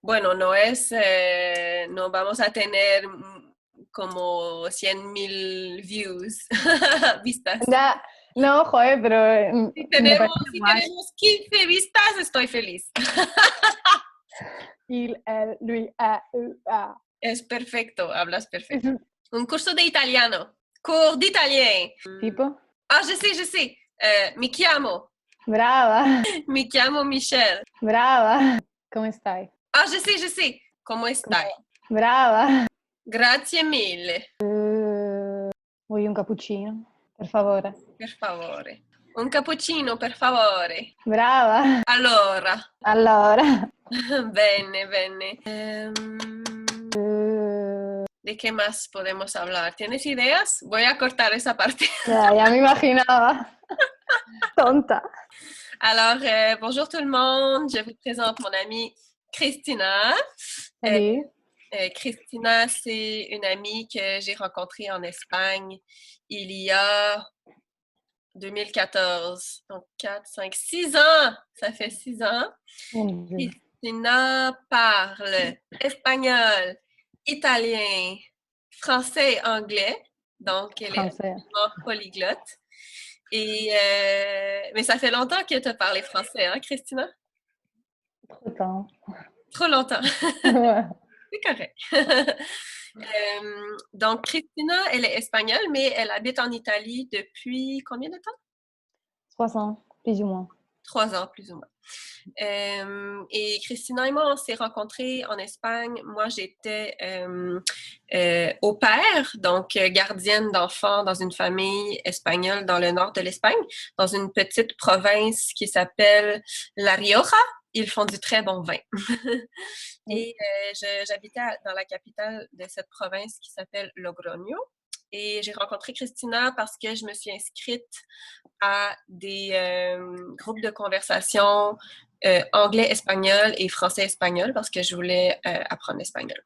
Bueno, no vamos a tener como 100,000 views, vistas. No, joder, pero Si me tenemos, parece si guay. tenemos 15 vistas, estoy feliz. Il, elle, lui, a, eux, a. Es perfecto, hablas perfecto. Es Un curso de italiano. Cours d'italien. tipo, Ah, je sais. Mi chiamo. brava, Mi chiamo Michelle. brava. Come stai? Ah, je sais. ¿Cómo estás? Brava. Grazie mille. Vuoi un cappuccino? Per favore. Per favore. Un cappuccino, per favore. Brava. Allora. Allora, Bene. ¿De qué más podemos hablar? ¿Tienes ideas? Voy a cortar esa parte. ya me imaginaba. Tonta. Alors, bonjour tout le monde. Je vous présente mon amie Christina. Euh, Salut. Christina, c'est une amie que j'ai rencontrée en Espagne il y a 2014. Donc, 4, 5, 6 ans. Ça fait 6 ans. Mon Dieu. Christina parle espagnol, italien, français et anglais. Donc, elle est Français. absolument polyglotte. Mais ça fait longtemps que tu as parlé français, hein, Christina? Trop temps. Trop longtemps. Ouais. C'est correct. Donc, Christina, elle est espagnole, mais elle habite en Italie depuis combien de temps? 300, plus ou moins. 3 ans, plus ou moins. Et Christina et moi, on s'est rencontrés en Espagne. Moi, j'étais au pair, donc gardienne d'enfants dans une famille espagnole dans le nord de l'Espagne, dans une petite province qui s'appelle La Rioja. Ils font du très bon vin. Et j'habitais dans la capitale de cette province qui s'appelle Logroño. Et j'ai rencontré Christina parce que je me suis inscrite à des groupes de conversation anglais-espagnol et français-espagnol parce que je voulais apprendre l'espagnol.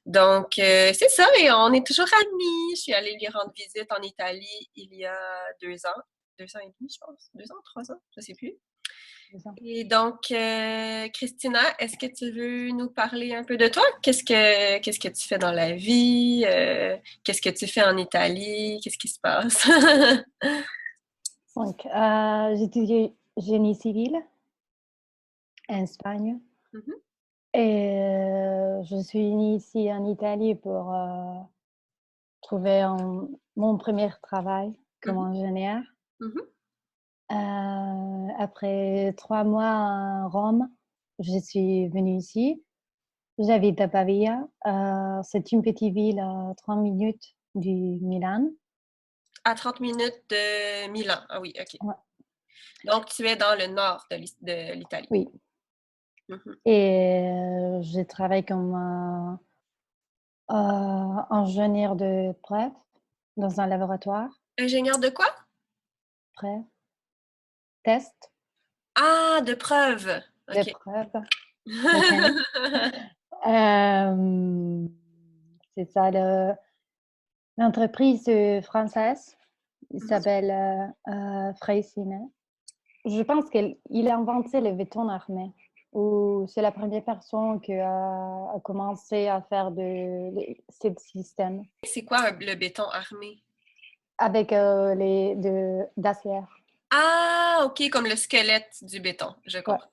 Donc, c'est ça, et on est toujours amis. Je suis allée lui rendre visite en Italie il y a 2 ans. 2 ans et demi, je pense. 2 ans, 3 ans, je ne sais plus. Et donc, Christina, est-ce que tu veux nous parler un peu de toi? Qu'est-ce que tu fais dans la vie? Qu'est-ce que tu fais en Italie? Qu'est-ce qui se passe? Donc, j'étudie génie civil en Espagne. Mhm. Et je suis venue ici en Italie pour trouver mon premier travail comme ingénieur. Mhm. Après 3 mois à Rome, je suis venue ici. J'habite à Pavia. C'est une petite ville à 30 minutes du Milan. À 30 minutes de Milan. Ah oui, OK. Ouais. Donc, tu es dans le nord de l'Italie. Oui. Mhm. Et je travaille comme ingénieur de preuve dans un laboratoire. Ingénieur de quoi? Preuve, test Ah, de preuve. de OK. preuve mécanique. C'est ça, l'entreprise française. Il Mhm. s'appelle Freyssinet. Je pense qu'il a inventé le béton armé. Ou c'est la première personne qui a commencé à faire ce système C'est quoi le béton armé? avec d'acier. Ah, OK, comme le squelette du béton, je Ouais. comprends.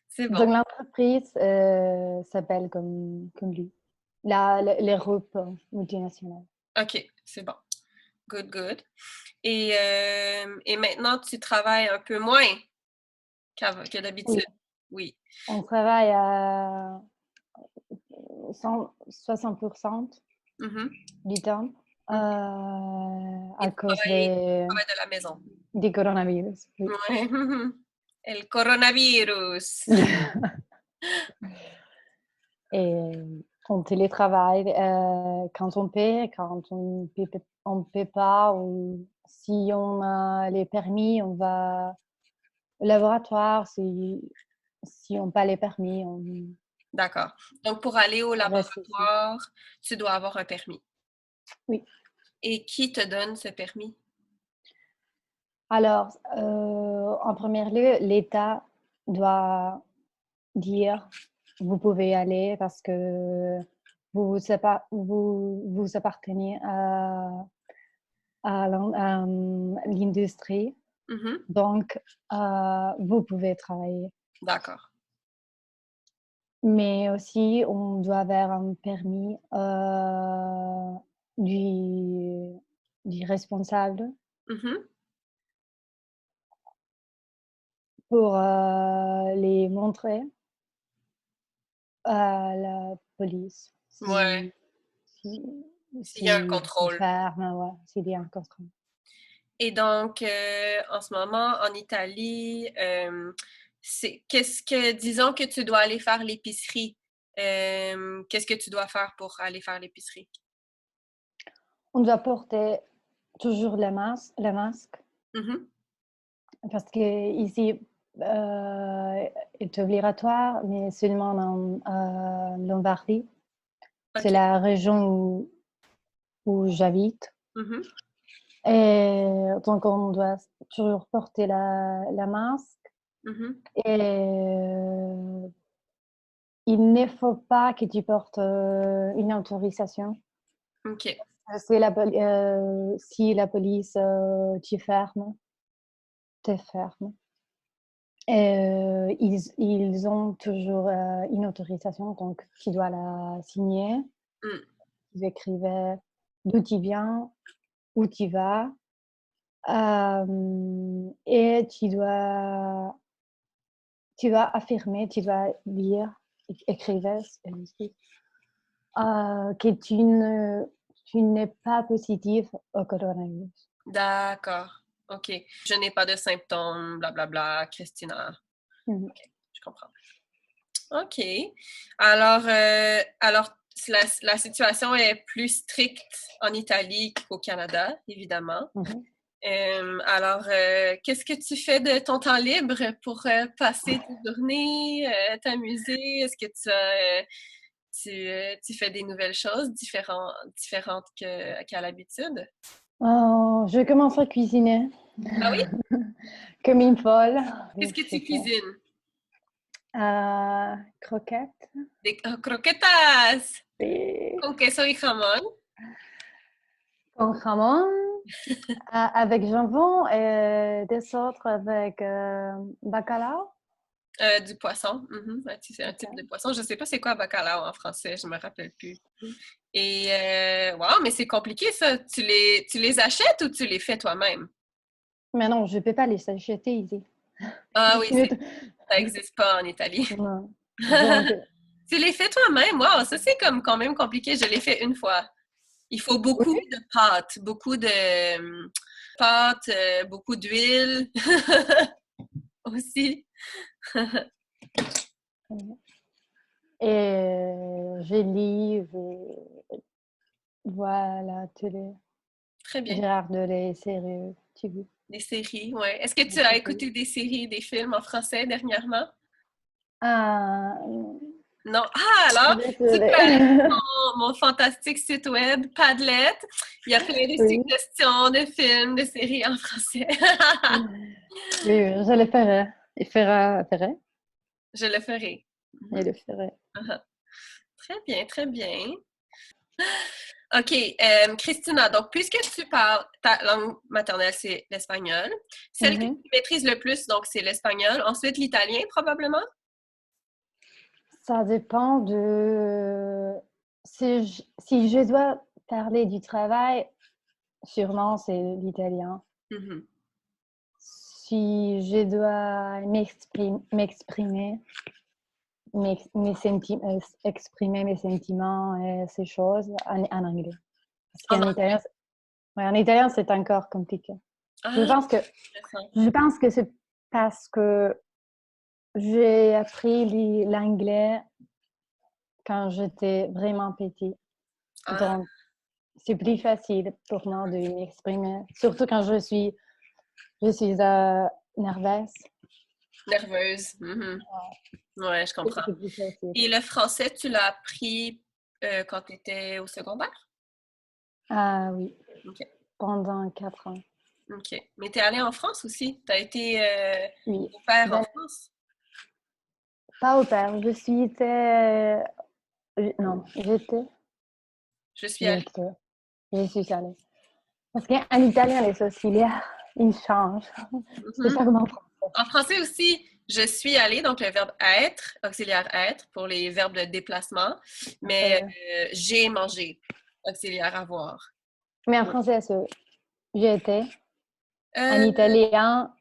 C'est bon. Donc l'entreprise s'appelle comme lui. L'Europe multinationale. OK, c'est bon. Good. Et maintenant, tu travailles un peu moins que Oui, d'habitude. Oui. on travaille à 60% Mhm. du temps Mhm. Et à tu cause travailles de la maison. du coronavirus. Oui. Ouais. El coronavirus. Et on télétravaille quand on peut, quand on peut pas, ou si on a les permis, on va au laboratoire. Si on n'a pas les permis, D'accord. Donc, pour aller au on reste ici. laboratoire, tu dois avoir un permis. Oui. Et qui te donne ce permis? Alors, en premier lieu, l'État doit dire vous pouvez y aller parce que vous appartenez à l'industrie. Mhm. Donc, vous pouvez travailler. D'accord. Mais aussi, on doit avoir un permis du, du responsable Mhm. pour les montrer à la police Ouais, si, s'il y a un si contrôle. ferme, ouais, s'il y a un contrôle. Et donc, en ce moment, en Italie, disons que tu dois aller faire l'épicerie. Qu'est-ce que tu dois faire pour aller faire l'épicerie? On doit porter toujours le masque Mhm. parce que ici est obligatoire, mais seulement en Lombardie. C'est OK. la région où j'habite. Mhm. Et donc, on doit toujours porter la masque. Mhm. Et il ne faut pas que tu portes une autorisation. OK. Si la police te ferme. Et ils ont toujours une autorisation, donc tu dois la signer. Mm. Tu écrivais d'où tu viens, où tu vas. Et tu dois affirmer, tu dois dire, écrire que tu n'es pas positif au coronavirus. D'accord. OK. Je n'ai pas de symptômes, blablabla, Christina. Mhm. OK, je comprends. OK. Alors la situation est plus stricte en Italie qu'au Canada, évidemment. Mhm. Qu'est-ce que tu fais de ton temps libre pour passer tes journées, t'amuser? Est-ce que tu fais des nouvelles choses différentes qu'à l'habitude? Je commence à cuisiner Ah oui? comme une folle. Qu'est-ce Donc, que je tu fais cuisines? croquettes Des croquetas et con queso y jamón. con jamon, avec jambon et des autres avec bacalao. Du poisson. Mhm. Ouais, c'est un type de Ok. poisson. Je sais pas c'est quoi bacalao en français, je me rappelle plus. Et wow, mais c'est compliqué ça. Tu les achètes ou tu les fais toi-même? Mais non, je ne peux pas les acheter ici. Ah oui, ça n'existe pas en Italie. Non. Donc, Tu les fais toi-même, wow, ça c'est comme quand même compliqué. Je l'ai fait une fois. Il faut beaucoup oui. de pâtes, beaucoup de pâtes, beaucoup d'huile aussi. Et je lis, vois la télé, Très je bien. regarde les séries TV. Des séries, ouais. Est-ce que tu Les as séries. écouté des séries, des films en français dernièrement? Ah, Non. Ah, alors, tu peux aller désolée. sur mon fantastique site web, Padlet. Il y a plein de Oui, suggestions de films, de séries en français. oui, je le ferai. Il ferait, Je le ferai. Mhm. il le ferait. Aha. Très bien, très bien. OK, Christina, donc puisque tu parles, ta langue maternelle, c'est l'espagnol. Celle que Mhm. tu maîtrises le plus, donc, c'est l'espagnol. Ensuite, l'italien, probablement. Ça dépend de... Si je dois parler du travail, sûrement c'est l'italien. Mhm. Si je dois m'exprimer, exprimer mes sentiments et ces choses en anglais. Parce En qu'en italien, ouais, en italien, c'est encore compliqué. Je Ah, pense que, intéressant. je pense que c'est parce que j'ai appris l'anglais quand j'étais vraiment petite. Ah, Donc, c'est plus facile pour moi de m'exprimer, surtout quand je suis nerveuse. nerveuse. Mhm. Ouais, je comprends. C'est plus facile. Et le français, tu l'as appris quand tu étais au secondaire? Ah oui, OK. pendant 4 ans. OK. Mais tu es allée en France aussi? Tu as été Oui, au pair en dans- France? Pas au pair, je suis été... Non, j'étais... Je suis allée. Je suis allée. Parce qu'en italien, les auxiliaires, ils changent. C'est pas Mhm. comme en français. En français aussi, je suis allée, donc le verbe être, auxiliaire être, pour les verbes de déplacement, mais j'ai mangé, auxiliaire avoir. Mais en français, c'est j'étais. En Euh, italien,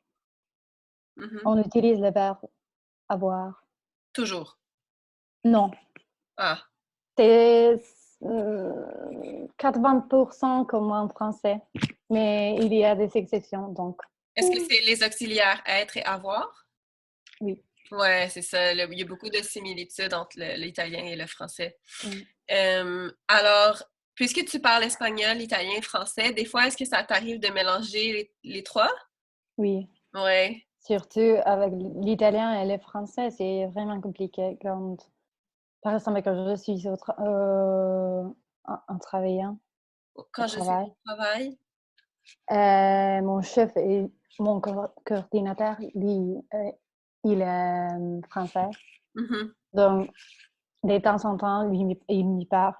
mhm. on utilise le verbe avoir. Toujours. Non, Ah. c'est 80% comme en français, mais il y a des exceptions, donc Est-ce que c'est les auxiliaires être et avoir? oui. Ouais, c'est ça. Il y a beaucoup de similitudes entre l'italien et le français. Mm. Alors, puisque tu parles espagnol, italien et français, des fois, est-ce que ça t'arrive de mélanger les trois? Oui, Ouais. surtout avec l'italien et le français, c'est vraiment compliqué. Quand, par exemple, quand je suis en travaillant, au Quand je suis travail, au travail. mon chef et mon coordinateur, lui, il est français. Mhm, Donc, de temps en temps, il me parle,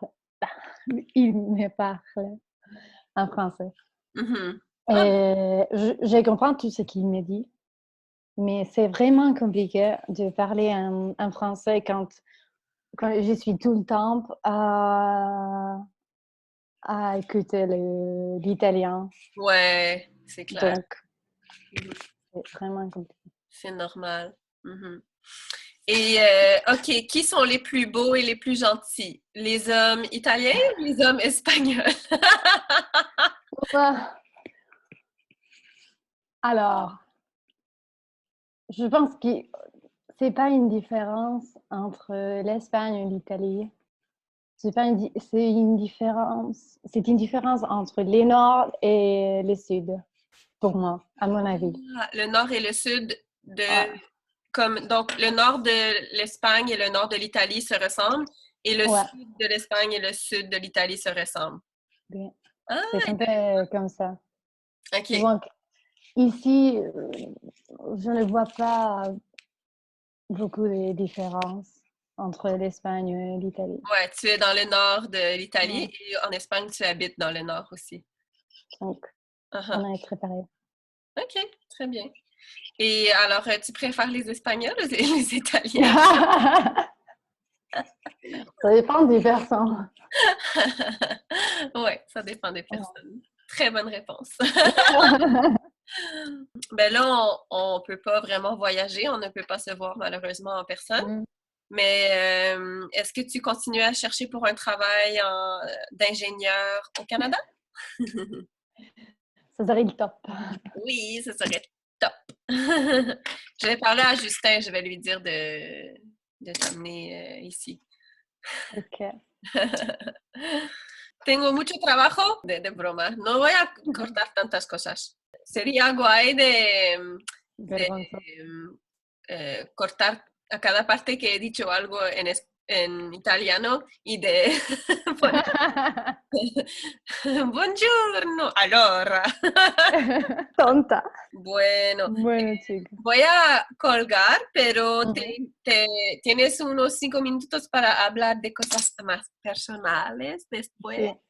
il me parle en français. mhm. Ah, Et je comprends tout ce qu'il me dit, mais c'est vraiment compliqué de parler en français quand je suis tout le temps à écouter l'italien. ouais, c'est clair. Donc, Mhm. c'est vraiment compliqué. C'est normal. Mhm. Et, OK, qui sont les plus beaux et les plus gentils? Les hommes italiens ou les hommes espagnols? Ah, alors, je pense que c'est pas une différence entre l'Espagne et l'Italie. C'est une différence entre les nord et le sud, pour moi, à mon avis. Ah, le nord et le sud de... Ouais, Donc, le nord de l'Espagne et le nord de l'Italie se ressemblent et le ouais, sud de l'Espagne et le sud de l'Italie se ressemblent. oui. Ah, C'est un peu comme ça. OK. Donc, ici, je ne vois pas beaucoup de différences entre l'Espagne et l'Italie. Ouais, tu es dans le nord de l'Italie Ouais. et en Espagne, tu habites dans le nord aussi. Donc, Uh-huh. on est préparé. OK, très bien. Et alors, tu préfères les Espagnols ou les Italiens? Ça dépend des personnes. Ouais, ça dépend des Ouais. personnes. Très bonne réponse. Ben là, on peut pas vraiment voyager, on ne peut pas se voir malheureusement en personne. Mm. Mais est-ce que tu continues à chercher pour un travail d'ingénieur au Canada? Ça serait le top. Oui, ce serait top. Je vais parler à Justin, je vais lui dire de t'amener ici. Ok. Tengo mucho trabajo de broma. No voy a cortar tantas cosas. Sería guay de Vergonzoso. cortar a cada parte que he dicho algo en italiano y de poner buongiorno. Allora. Tonta. Bueno, Bueno, chica. voy a colgar, pero Ujú. tienes unos 5 minutos para hablar de cosas más personales después. Sí.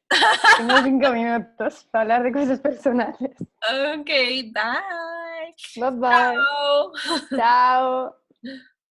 Tengo 5 minutos para hablar de cosas personales. Ok, bye. Bye bye. Ciao. Chao.